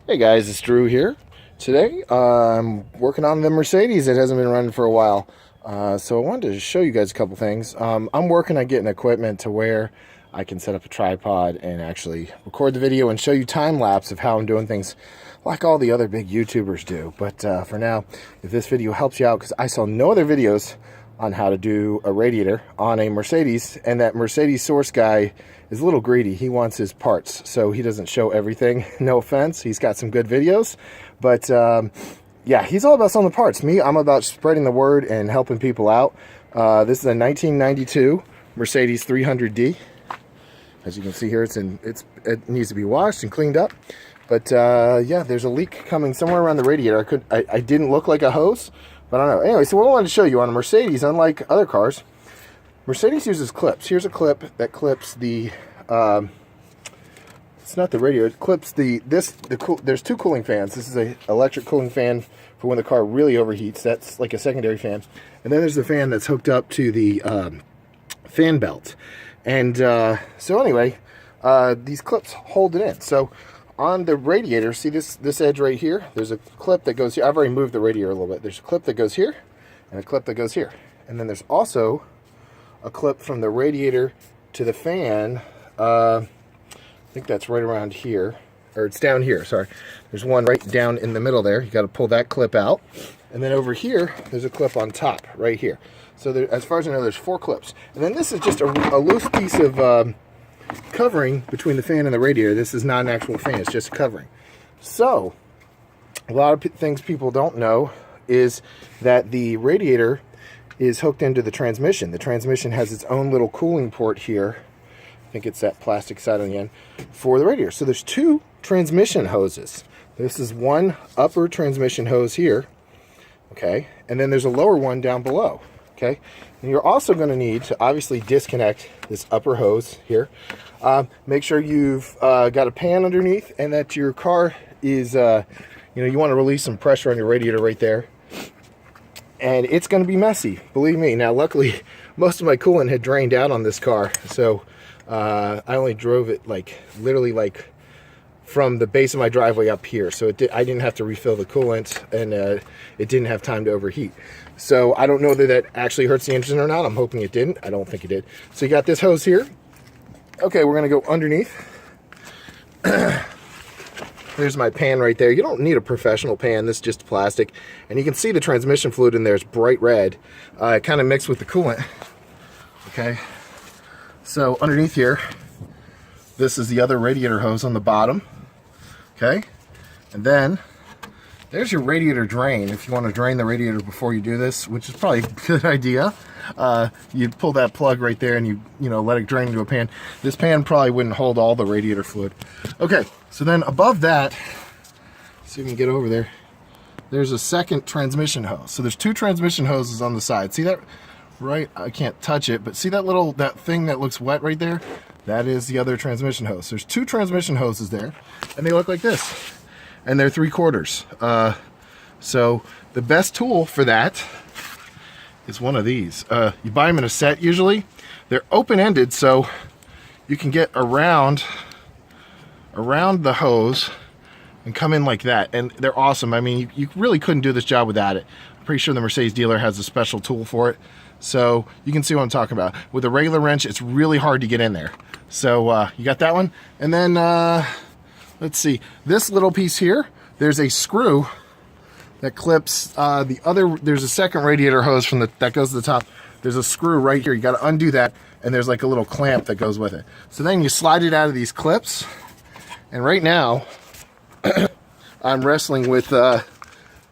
Hey guys, it's Drew here. Today I'm working on the Mercedes that hasn't been running for a while. So I wanted to show you guys a couple things. I'm working on getting equipment to where I can set up a tripod and actually record the video and show you time lapse of how I'm doing things like all the other big YouTubers do. But for now, if this video helps you out, because I saw no other videos on how to do a radiator on a Mercedes, and that Mercedes source guy is a little greedy. He wants his parts, so he doesn't show everything. No offense, he's got some good videos, but yeah, he's all about selling the parts. Me, I'm about spreading the word and helping people out. This is a 1992 Mercedes 300D. As you can see here, it needs to be washed and cleaned up. But yeah, there's a leak coming somewhere around the radiator. I didn't look like a hose, but I don't know. Anyway, so what I wanted to show you on a Mercedes, unlike other cars, Mercedes uses clips. Here's a clip that clips the, it's not the radiator, it clips there's two cooling fans. This is a electric cooling fan for when the car really overheats. That's like a secondary fan. And then there's the fan that's hooked up to the fan belt. And so anyway, these clips hold it in. So on the radiator, see this edge right here? There's a clip that goes here. I've already moved the radiator a little bit. There's a clip that goes here and a clip that goes here. And then there's also a clip from the radiator to the fan. I think that's right around here. Or it's down here, sorry. There's one right down in the middle there. You got to pull that clip out. And then over here, there's a clip on top, right here. So there, as far as I know, there's 4 clips. And then this is just a loose piece of covering between the fan and the radiator. This is not an actual fan, it's just a covering. So a lot of things people don't know is that the radiator is hooked into the transmission. The transmission has its own little cooling port here. I think it's that plastic side on the end for the radiator. So there's 2 transmission hoses. This is one upper transmission hose here, okay, and then there's a lower one down below. Okay, and you're also going to need to obviously disconnect this upper hose here. Make sure you've got a pan underneath and that your car is, you want to release some pressure on your radiator right there. And it's going to be messy, believe me. Now, luckily, most of my coolant had drained out on this car, so I only drove it literally from the base of my driveway up here. So I didn't have to refill the coolant, and it didn't have time to overheat. So I don't know that that actually hurts the engine or not. I'm hoping it didn't. I don't think it did. So you got this hose here. Okay, we're going to go underneath. There's my pan right there. You don't need a professional pan. This is just plastic. And you can see the transmission fluid in there is bright red. It kind of mixed with the coolant. Okay. So underneath here, this is the other radiator hose on the bottom. Okay. And then there's your radiator drain. If you want to drain the radiator before you do this, which is probably a good idea, you pull that plug right there and you let it drain into a pan. This pan probably wouldn't hold all the radiator fluid. Okay, so then above that, see if we can get over there, there's a second transmission hose. So there's 2 transmission hoses on the side. See that? Right, I can't touch it, but see that thing that looks wet right there? That is the other transmission hose. There's 2 transmission hoses there, and they look like this. And they're 3/4. So the best tool for that is one of these. You buy them in a set usually. They're open-ended, so you can get around the hose and come in like that. And they're awesome. I mean, you really couldn't do this job without it. I'm pretty sure the Mercedes dealer has a special tool for it. So you can see what I'm talking about. With a regular wrench, it's really hard to get in there. So you that one. And then let's see, this little piece here, there's a screw that clips there's a second radiator hose that goes to the top. There's a screw right here. You got to undo that, and there's like a little clamp that goes with it. So then you slide it out of these clips, and right now I'm wrestling with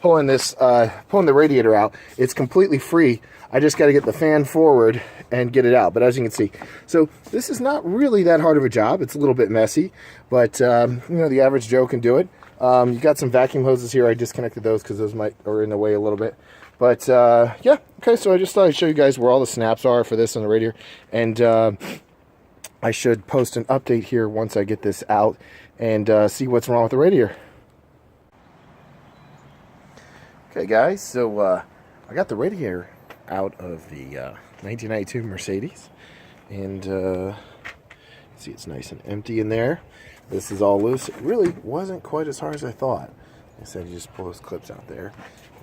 pulling the radiator out. It's completely free. I just got to get the fan forward and get it out. But as you can see, so this is not really that hard of a job. It's a little bit messy, but the average Joe can do it. You got some vacuum hoses here. I disconnected those because those are in the way a little bit. But yeah, okay. So I just thought I'd show you guys where all the snaps are for this on the radiator, and I should post an update here once I get this out and see what's wrong with the radiator. Okay, guys. So I got the radiator out of the 1992 Mercedes, and see, it's nice and empty in there. This is all loose. It really wasn't quite as hard as I thought. I said you just pull those clips out there.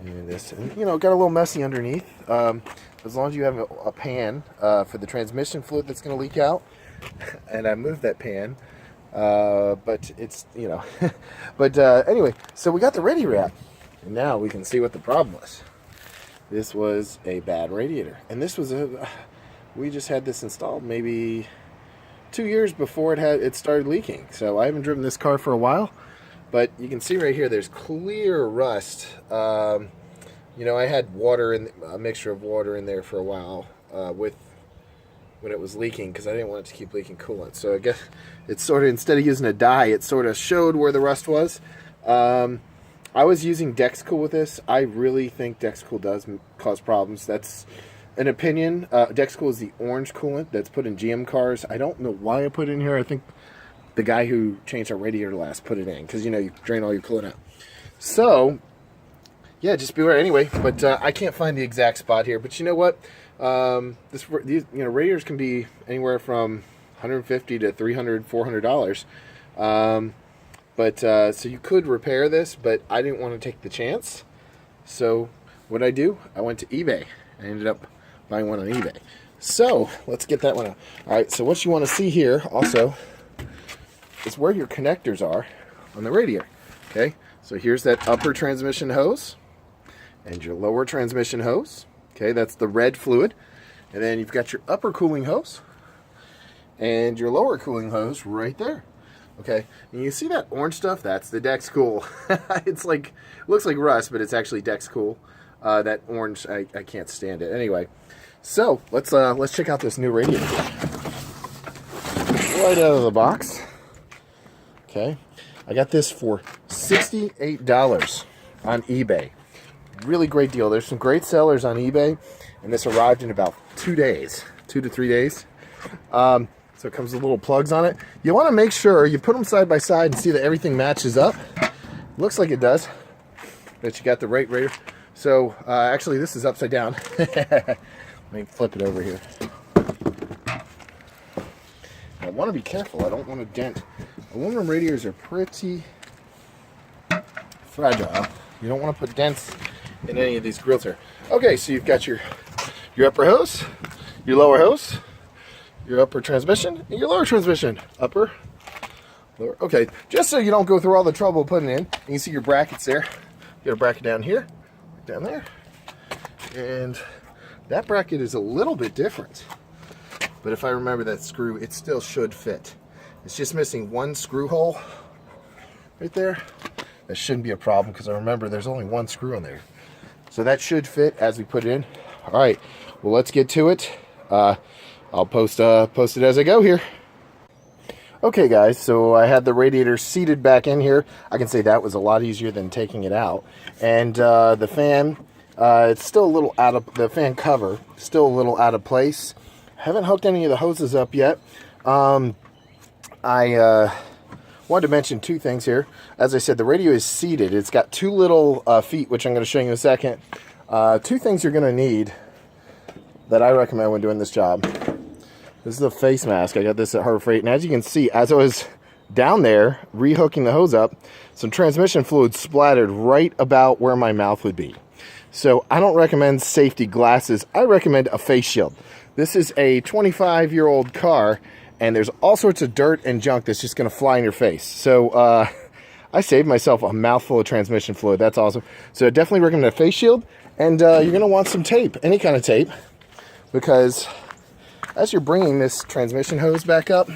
And this, and, you know, got a little messy underneath. As long as you have a pan for the transmission fluid that's going to leak out. And I moved that pan. But it's, you know. But anyway, so we got the radiator out. And now we can see what the problem was. This was a bad radiator. And this was we just had this installed maybe 2 years before it started leaking. So I haven't driven this car for a while. But you can see right here, there's clear rust. You know, I had water a mixture of water in there for a while when it was leaking, because I didn't want it to keep leaking coolant. So I guess it's sort of, instead of using a dye, it sort of showed where the rust was. I was using Dexcool with this. I really think Dexcool does cause problems. That's an opinion. Dexcool is the orange coolant that's put in GM cars. I don't know why I put it in here. I think the guy who changed our radiator last put it in, because, you know, you drain all your coolant out. So, yeah, just beware anyway. But I can't find the exact spot here. But you know what? These, you know, radiators can be anywhere from $150 to $300, $400. So you could repair this, but I didn't want to take the chance. So what I do? I went to eBay. I ended up buying one on eBay. So let's get that one out. All right. So what you want to see here also is where your connectors are on the radiator. Okay, so here's that upper transmission hose and your lower transmission hose. Okay, that's the red fluid. And then you've got your upper cooling hose and your lower cooling hose right there. Okay, and you see that orange stuff? That's the Dexcool. It's like, looks like rust, but it's actually Dexcool. That orange, I can't stand it. Anyway, so let's check out this new radiator right out of the box. Okay, I got this for $68 on eBay. Really great deal. There's some great sellers on eBay, and this arrived in about 2 days, 2 to 3 days. So it comes with little plugs on it. You want to make sure you put them side by side and see that everything matches up. Looks like it does. That you got the right radiator. So actually, this is upside down. Let me flip it over here. I want to be careful. I don't want to dent. Aluminum radiators are pretty fragile. You don't want to put dents in any of these grills here. Okay, so you've got your upper hose, your lower hose, your upper transmission, and your lower transmission. Upper, lower. Okay, just so you don't go through all the trouble putting it in, you can see your brackets there. You got a bracket down here, down there, and that bracket is a little bit different. But if I remember that screw, it still should fit. It's just missing one screw hole right there. That shouldn't be a problem, because I remember there's only one screw on there. So that should fit as we put it in. All right, well, let's get to it. I'll post it as I go here. Okay, guys, so I had the radiator seated back in here. I can say that was a lot easier than taking it out. And the fan, it's still a little out of, the fan cover, still a little out of place. Haven't hooked any of the hoses up yet. I wanted to mention two things here. As I said, the radio is seated. It's got two little feet, which I'm going to show you in a second. Two things you're going to need that I recommend when doing this job. This is a face mask. I got this at Harbor Freight. And as you can see, as I was down there rehooking the hose up, some transmission fluid splattered right about where my mouth would be. So I don't recommend safety glasses. I recommend a face shield. This is a 25-year-old car, and there's all sorts of dirt and junk that's just going to fly in your face. So I saved myself a mouthful of transmission fluid. That's awesome. So I definitely recommend a face shield. And you're going to want some tape, any kind of tape, because as you're bringing this transmission hose back up,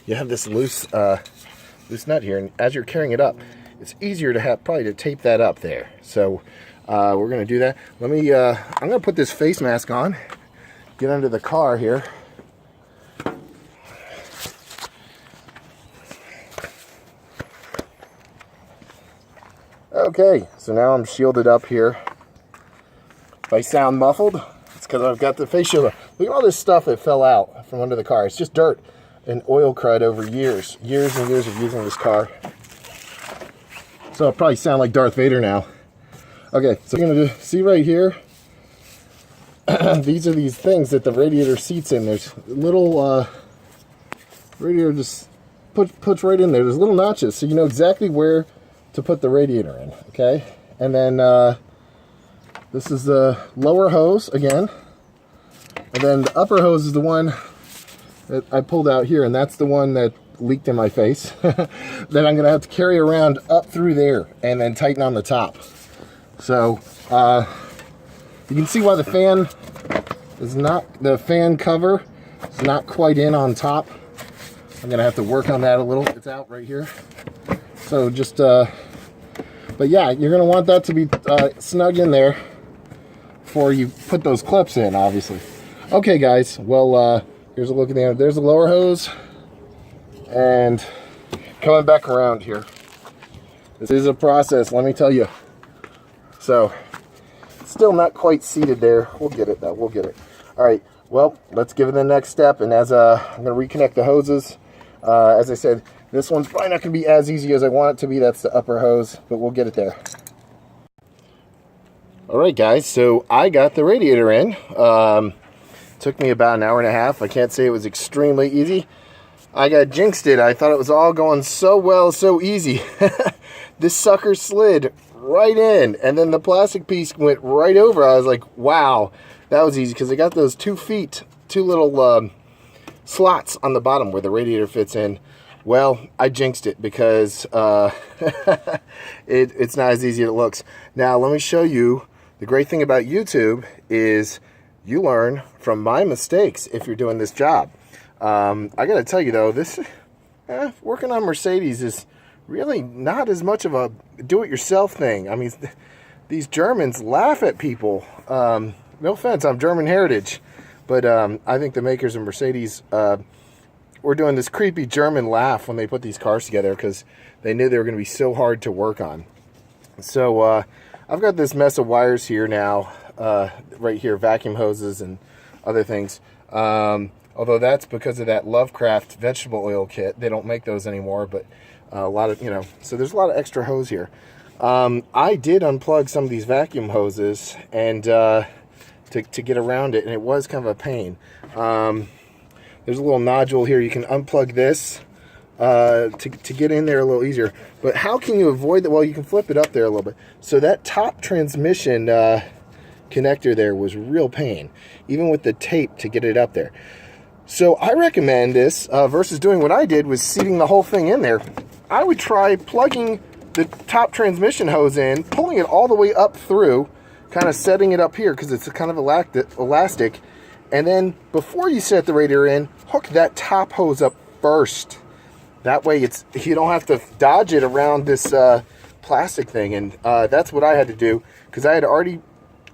you have this loose nut here. And as you're carrying it up, it's easier to have probably to tape that up there. So we're going to do that. Let me, I'm going to put this face mask on, get under the car here. Okay, so now I'm shielded up here. If I sound muffled, it's because I've got the face shield on. Look at all this stuff that fell out from under the car. It's just dirt and oil crud over years and years of using this car. So I'll probably sound like Darth Vader now. Okay, so you're going to see right here, these are these things that the radiator seats in. There's little radiator just puts right in there. There's little notches, so you know exactly where to put the radiator in, okay? And then this is the lower hose again. And then the upper hose is the one that I pulled out here, and that's the one that leaked in my face. That I'm gonna have to carry around up through there and then tighten on the top. So you can see why the fan cover is not quite in on top. I'm gonna have to work on that a little. It's out right here. So just, but yeah, you're gonna want that to be snug in there before you put those clips in, obviously. Okay, guys. Well, here's a look at the end. There's the lower hose, and coming back around here. This is a process, let me tell you. So, still not quite seated there. We'll get it though. We'll get it. All right. Well, let's give it the next step. And as I'm going to reconnect the hoses. As I said, this one's probably not going to be as easy as I want it to be. That's the upper hose, but we'll get it there. All right, guys. So I got the radiator in. Took me about an hour and a half. I can't say it was extremely easy. I got jinxed it. I thought it was all going so well, so easy. This sucker slid right in, and then the plastic piece went right over. I was like, wow, that was easy, because I got those 2 little slots on the bottom where the radiator fits in. Well, I jinxed it, because it's not as easy as it looks. Now, let me show you. The great thing about YouTube is you learn from my mistakes if you're doing this job. I gotta tell you though, this working on Mercedes is really not as much of a do-it-yourself thing. I mean, these Germans laugh at people. No offense, I'm German heritage, but I think the makers of Mercedes were doing this creepy German laugh when they put these cars together, because they knew they were going to be so hard to work on. So I've got this mess of wires here now, right here, vacuum hoses and other things. Although that's because of that Lovecraft vegetable oil kit. They don't make those anymore, but a lot of, so there's a lot of extra hose here. I did unplug some of these vacuum hoses and to get around it, and it was kind of a pain. There's a little nodule here. You can unplug this to get in there a little easier. But how can you avoid that? Well, you can flip it up there a little bit. So that top transmission connector there was real pain, even with the tape to get it up there. So I recommend this versus doing what I did, was seating the whole thing in there. I would try plugging the top transmission hose in, pulling it all the way up through, kind of setting it up here because it's kind of elastic, and then before you set the radiator in, hook that top hose up first. That way you don't have to dodge it around this plastic thing, and that's what I had to do, because I had already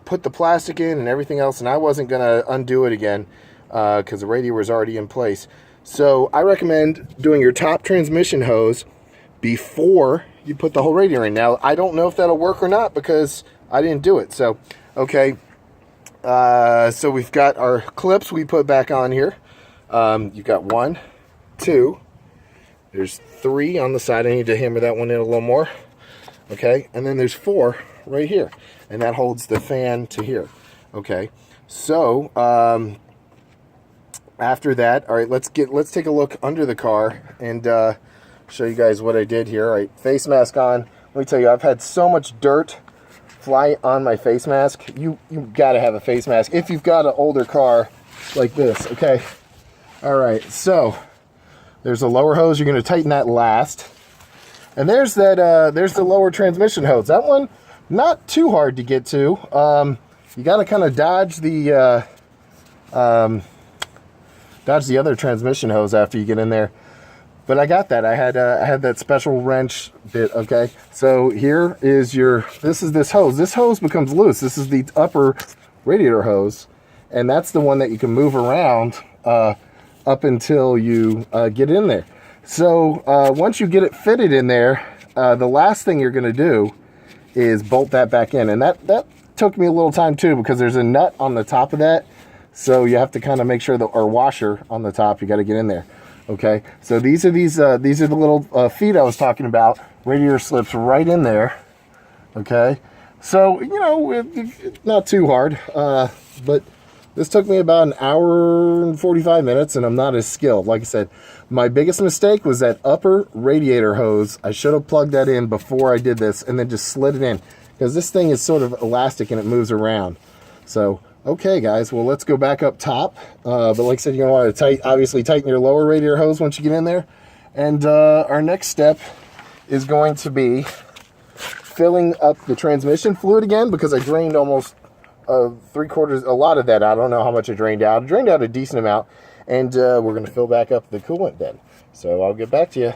put the plastic in and everything else, and I wasn't going to undo it again because the radiator was already in place. So I recommend doing your top transmission hose before you put the whole radiator in. Now, I don't know if that'll work or not because I didn't do it. So, okay. So we've got our clips we put back on here. You've got 1, 2. There's 3 on the side. I need to hammer that one in a little more. Okay. And then there's 4 right here. And that holds the fan to here. Okay. So, after that, all right, let's take a look under the car and show you guys what I did here. All right, face mask on. Let me tell you, I've had so much dirt fly on my face mask. You got to have a face mask if you've got an older car like this. Okay. All right. So there's a lower hose. You're going to tighten that last. And there's that. There's the lower transmission hose. That one not too hard to get to. You got to kind of dodge the other transmission hose after you get in there. But I got that. I had that special wrench bit. Okay, so here is this hose. This hose becomes loose. This is the upper radiator hose, and that's the one that you can move around up until you get in there. So once you get it fitted in there, the last thing you're going to do is bolt that back in, and that took me a little time too, because there's a nut on the top of that. So you have to kind of make sure or washer on the top. You got to get in there. Okay. So these are the little feet I was talking about. Radiator slips right in there. Okay. So it's not too hard, but This took me about an hour and 45 minutes, and I'm not as skilled. Like I said, my biggest mistake was that upper radiator hose. I should have plugged that in before I did this and then just slid it in, because this thing is sort of elastic and it moves around. So, okay, guys, well, let's go back up top. But like I said, you're going to want to obviously tighten your lower radiator hose once you get in there. And our next step is going to be filling up the transmission fluid again, because I drained almost a lot of that out. I don't know how much I drained out. I drained out a decent amount, and we're going to fill back up the coolant then. So I'll get back to you.